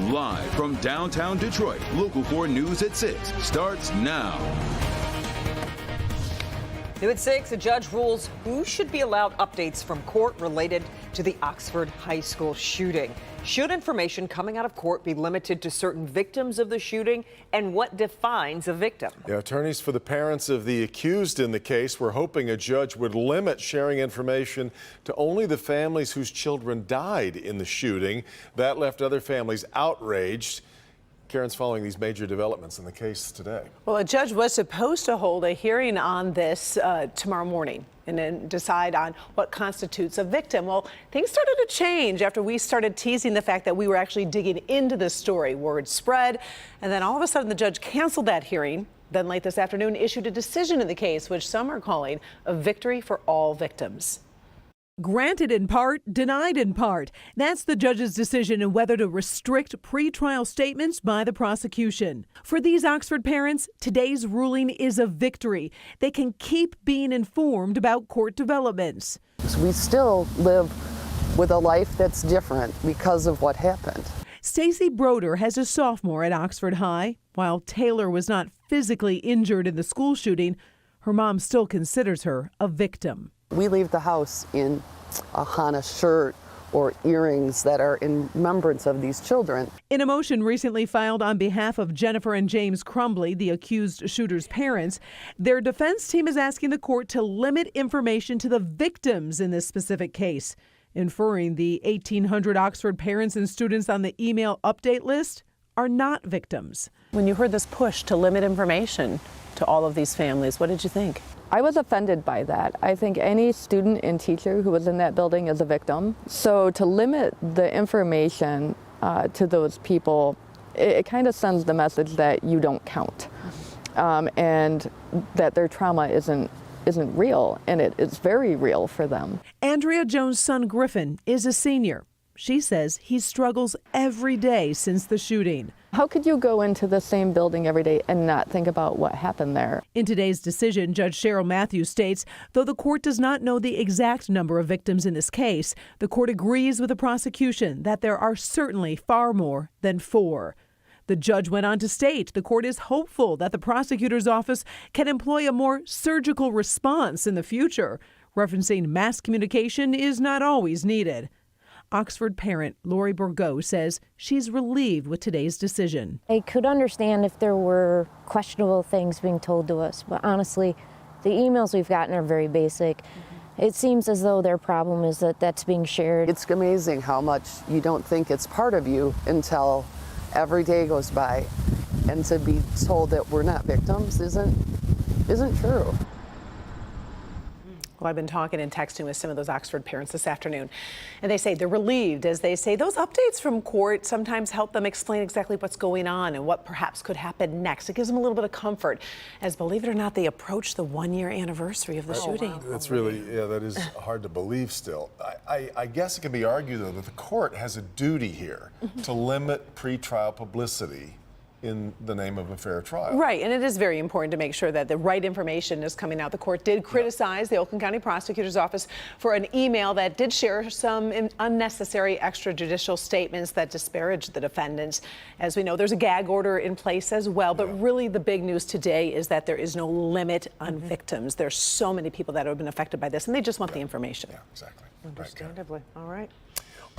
Live from downtown Detroit, Local 4 News at 6 starts now. New at 6, a judge rules who should be allowed updates from court related to the Oxford High School shooting. Should information coming out of court be limited to certain victims of the shooting, and what defines a victim? Yeah, attorneys for the parents of the accused in the case were hoping a judge would limit sharing information to only the families whose children died in the shooting. That left other families outraged. Karen's following these major developments in the case today. Well, a judge was supposed to hold a hearing on this tomorrow morning and then decide on what constitutes a victim. Well, things started to change after we started teasing the fact that we were actually digging into this story. Word spread, and then all of a sudden the judge canceled that hearing. Then late this afternoon issued a decision in the case, which some are calling a victory for all victims. Granted in part, denied in part. That's the judge's decision in whether to restrict pretrial statements by the prosecution. For these Oxford parents, today's ruling is a victory. They can keep being informed about court developments. We still live with a life that's different because of what happened. Stacy Broder has a sophomore at Oxford High. While Taylor was not physically injured in the school shooting, her mom still considers her a victim. We leave the house in a Hana shirt or earrings that are in remembrance of these children. In a motion recently filed on behalf of Jennifer and James Crumbly, the accused shooter's parents, their defense team is asking the court to limit information to the victims in this specific case, inferring the 1,800 Oxford parents and students on the email update list are not victims. When you heard this push to limit information to all of these families, what did you think? I was offended by that. I think any student and teacher who was in that building is a victim. So to limit the information to those people, it kind of sends the message that you don't count, and that their trauma isn't real, and it's very real for them. Andrea Jones' son Griffin is a senior. She says he struggles every day since the shooting. How could you go into the same building every day and not think about what happened there? In today's decision, Judge Cheryl Matthews states, though the court does not know the exact number of victims in this case, the court agrees with the prosecution that there are certainly far more than 4. The judge went on to state the court is hopeful that the prosecutor's office can employ a more surgical response in the future, referencing mass communication is not always needed. Oxford parent Lori Bourgeau says she's relieved with today's decision. I could understand if there were questionable things being told to us, but honestly, the emails we've gotten are very basic. It seems as though their problem is that that's being shared. It's amazing how much you don't think it's part of you until every day goes by. And to be told that we're not victims isn't true. Well, I've been talking and texting with some of those Oxford parents this afternoon, and they say they're relieved as they say those updates from court sometimes help them explain exactly what's going on and what perhaps could happen next. It gives them a little bit of comfort as, believe it or not, they approach the 1-year anniversary of the shooting. Wow. That's really, that is hard to believe still. I guess it can be argued, though, that the court has a duty here to limit pretrial publicity in the name of a fair trial. Right, and it is very important to make sure that the right information is coming out. The court did criticize the Oakland County Prosecutor's Office for an email that did share some unnecessary extrajudicial statements that disparaged the defendants. As we know, there's a gag order in place as well, but really the big news today is that there is no limit on victims. There's so many people that have been affected by this, and they just want the information. Yeah, exactly. Understandably. All right.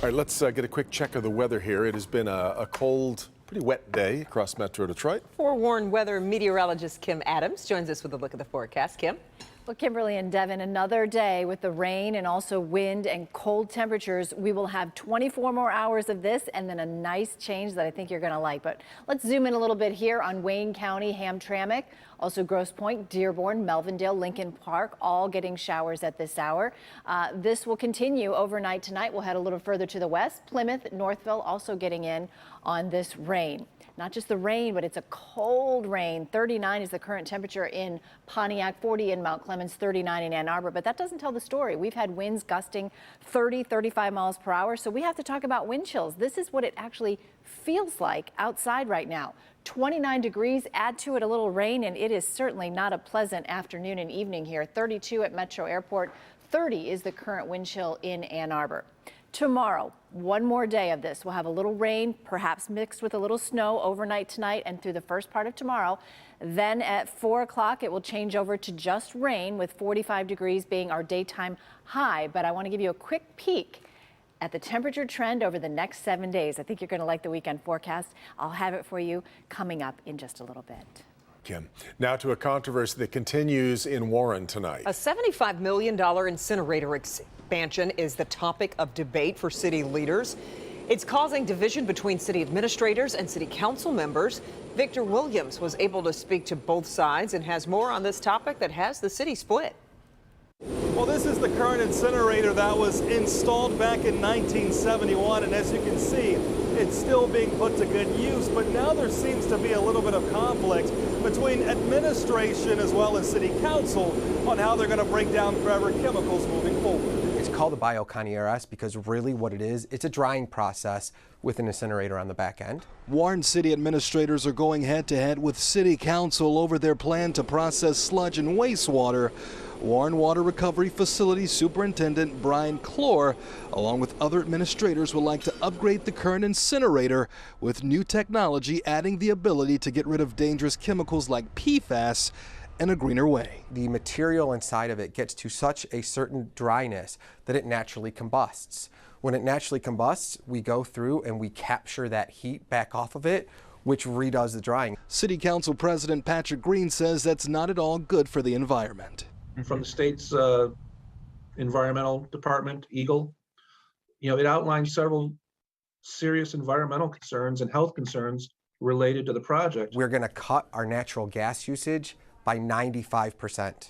All right, let's get a quick check of the weather here. It has been a cold, pretty wet day across Metro Detroit. Forewarned weather meteorologist Kim Adams joins us with a look at the forecast. Kim? Well, Kimberly and Devin, another day with the rain and also wind and cold temperatures. We will have 24 more hours of this and then a nice change that I think you're going to like. But let's zoom in a little bit here on Wayne County, Hamtramck, also Grosse Pointe, Dearborn, Melvindale, Lincoln Park, all getting showers at this hour. This will continue overnight tonight. We'll head a little further to the west. Plymouth, Northville also getting in on this rain. Not just the rain, but it's a cold rain. 39 is the current temperature in Pontiac, 40 in Mount Clemens, 39 in Ann Arbor. But that doesn't tell the story. We've had winds gusting 30, 35 miles per hour. So we have to talk about wind chills. This is what it actually feels like outside right now. 29 degrees, add to it a little rain, and it is certainly not a pleasant afternoon and evening here. 32 at Metro Airport, 30 is the current wind chill in Ann Arbor. Tomorrow, one more day of this. We'll have a little rain, perhaps mixed with a little snow overnight tonight and through the first part of tomorrow. Then at 4 o'clock, it will change over to just rain, with 45 degrees being our daytime high. But I want to give you a quick peek at the temperature trend over the next 7 days. I think you're going to like the weekend forecast. I'll have it for you coming up in just a little bit. Kim, now to a controversy that continues in Warren tonight. A $75 million incinerator expansion is the topic of debate for city leaders. It's causing division between city administrators and city council members. Victor Williams was able to speak to both sides and has more on this topic that has the city split. Well, this is the current incinerator that was installed back in 1971, and as you can see, it's still being put to good use, but now there seems to be a little bit of conflict between administration as well as city council on how they're going to break down forever chemicals moving forward. It's called a bioconioris because really what it is, it's a drying process with an incinerator on the back end. Warren city administrators are going head-to-head with city council over their plan to process sludge and wastewater. Warren Water Recovery Facility Superintendent Brian Clore, along with other administrators, would like to upgrade the current incinerator with new technology, adding the ability to get rid of dangerous chemicals like PFAS in a greener way. The material inside of it gets to such a certain dryness that it naturally combusts. When it naturally combusts, we go through and we capture that heat back off of it, which redoes the drying. City Council President Patrick Green says that's not at all good for the environment. From the state's environmental department, Eagle, it outlines several serious environmental concerns and health concerns related to the project. We're going to cut our natural gas usage by 95%.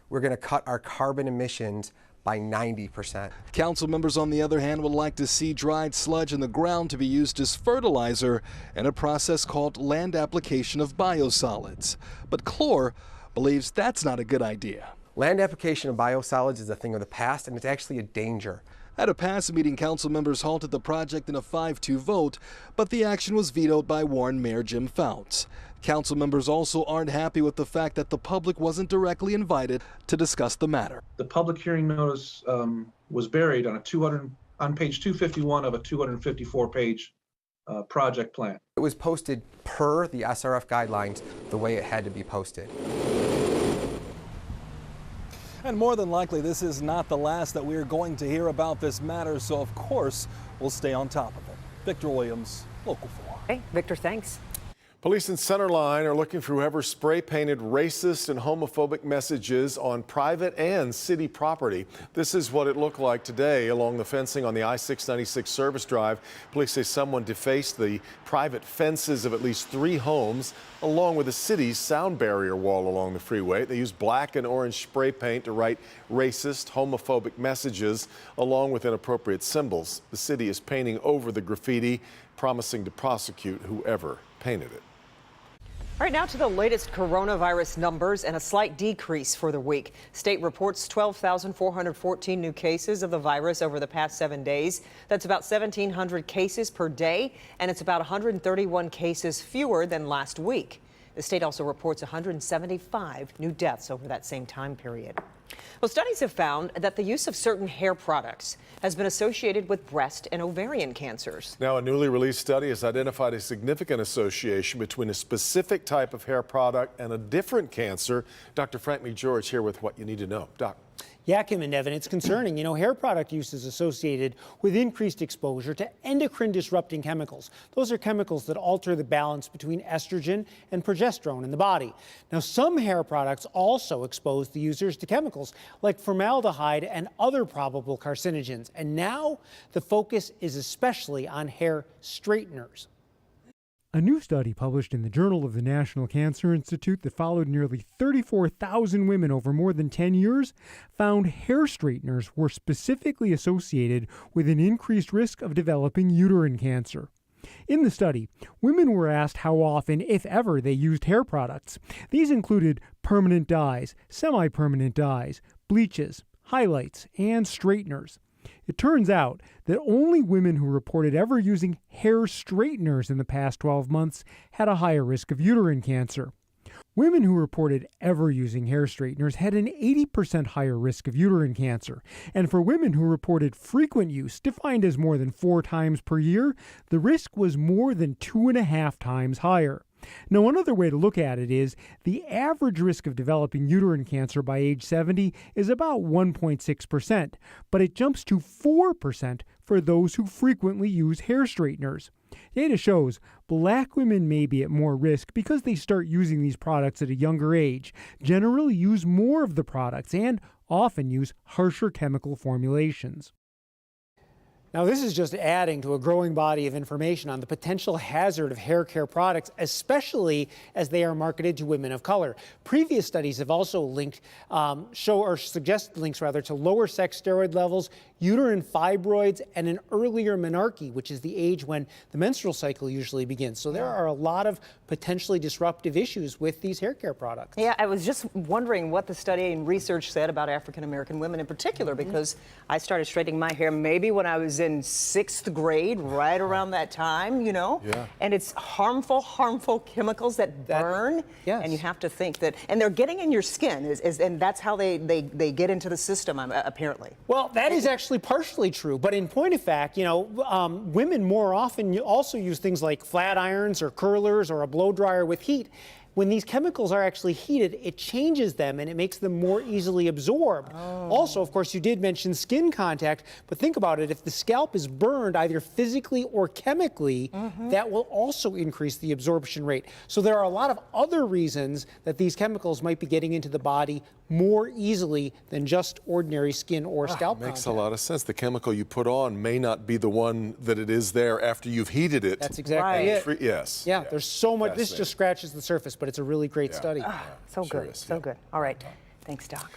We're going to cut our carbon emissions by 90%. Council members, on the other hand, would like to see dried sludge in the ground to be used as fertilizer in a process called land application of biosolids. But Clore believes that's not a good idea. Land application of biosolids is a thing of the past, and it's actually a danger. At a past meeting, council members halted the project in a 5-2 vote, but the action was vetoed by Warren Mayor Jim Fouts. Council members also aren't happy with the fact that the public wasn't directly invited to discuss the matter. The public hearing notice was buried on page 251 of a 254-page project plan. It was posted per the SRF guidelines the way it had to be posted. And more than likely, this is not the last that we're going to hear about this matter, so of course, we'll stay on top of it. Victor Williams, Local 4. Hey, Victor, thanks. Police in Centerline are looking for whoever spray-painted racist and homophobic messages on private and city property. This is what it looked like today along the fencing on the I-696 service drive. Police say someone defaced the private fences of at least 3 homes, along with the city's sound barrier wall along the freeway. They used black and orange spray paint to write racist, homophobic messages, along with inappropriate symbols. The city is painting over the graffiti, promising to prosecute whoever painted it. All right, now to the latest coronavirus numbers and a slight decrease for the week. State reports 12,414 new cases of the virus over the past 7 days. That's about 1,700 cases per day, and it's about 131 cases fewer than last week. The state also reports 175 new deaths over that same time period. Well, studies have found that the use of certain hair products has been associated with breast and ovarian cancers. Now, a newly released study has identified a significant association between a specific type of hair product and a different cancer. Dr. Frank McGeorge here with what you need to know. Doc. Yeah, Kim and Devin, it's concerning. Hair product use is associated with increased exposure to endocrine disrupting chemicals. Those are chemicals that alter the balance between estrogen and progesterone in the body. Now, some hair products also expose the users to chemicals like formaldehyde and other probable carcinogens. And now the focus is especially on hair straighteners. A new study published in the Journal of the National Cancer Institute that followed nearly 34,000 women over more than 10 years found hair straighteners were specifically associated with an increased risk of developing uterine cancer. In the study, women were asked how often, if ever, they used hair products. These included permanent dyes, semi-permanent dyes, bleaches, highlights, and straighteners. It turns out that only women who reported ever using hair straighteners in the past 12 months had a higher risk of uterine cancer. Women who reported ever using hair straighteners had an 80% higher risk of uterine cancer. And for women who reported frequent use, defined as more than 4 times per year, the risk was more than 2.5 times higher. Now, another way to look at it is the average risk of developing uterine cancer by age 70 is about 1.6%, but it jumps to 4% for those who frequently use hair straighteners. Data shows black women may be at more risk because they start using these products at a younger age, generally use more of the products, and often use harsher chemical formulations. Now, this is just adding to a growing body of information on the potential hazard of hair care products, especially as they are marketed to women of color. Previous studies have also linked, suggested links to lower sex steroid levels, uterine fibroids, and an earlier menarche, which is the age when the menstrual cycle usually begins. So there are a lot of potentially disruptive issues with these hair care products. Yeah, I was just wondering what the study and research said about African American women in particular, because I started straightening my hair maybe when I was in 6th grade, right around that time, you know? Yeah. And it's harmful chemicals that burn. Yes. And you have to think that, and they're getting in your skin, and that's how they get into the system, apparently. Well, that is actually partially true, but in point of fact, women more often also use things like flat irons or curlers or a blow dryer with heat. When these chemicals are actually heated, it changes them and it makes them more easily absorbed. Also, of course, you did mention skin contact, but think about it. If the scalp is burned either physically or chemically, that will also increase the absorption rate. So there are a lot of other reasons that these chemicals might be getting into the body more easily than just ordinary skin or scalp Makes contact. a lot of sense. The chemical you put on may not be the one that it is there after you've heated it. That's exactly it. Yes. Yeah, there's so much. This just scratches the surface, but it's a really great study. So good, so good. All right. Thanks, Doc.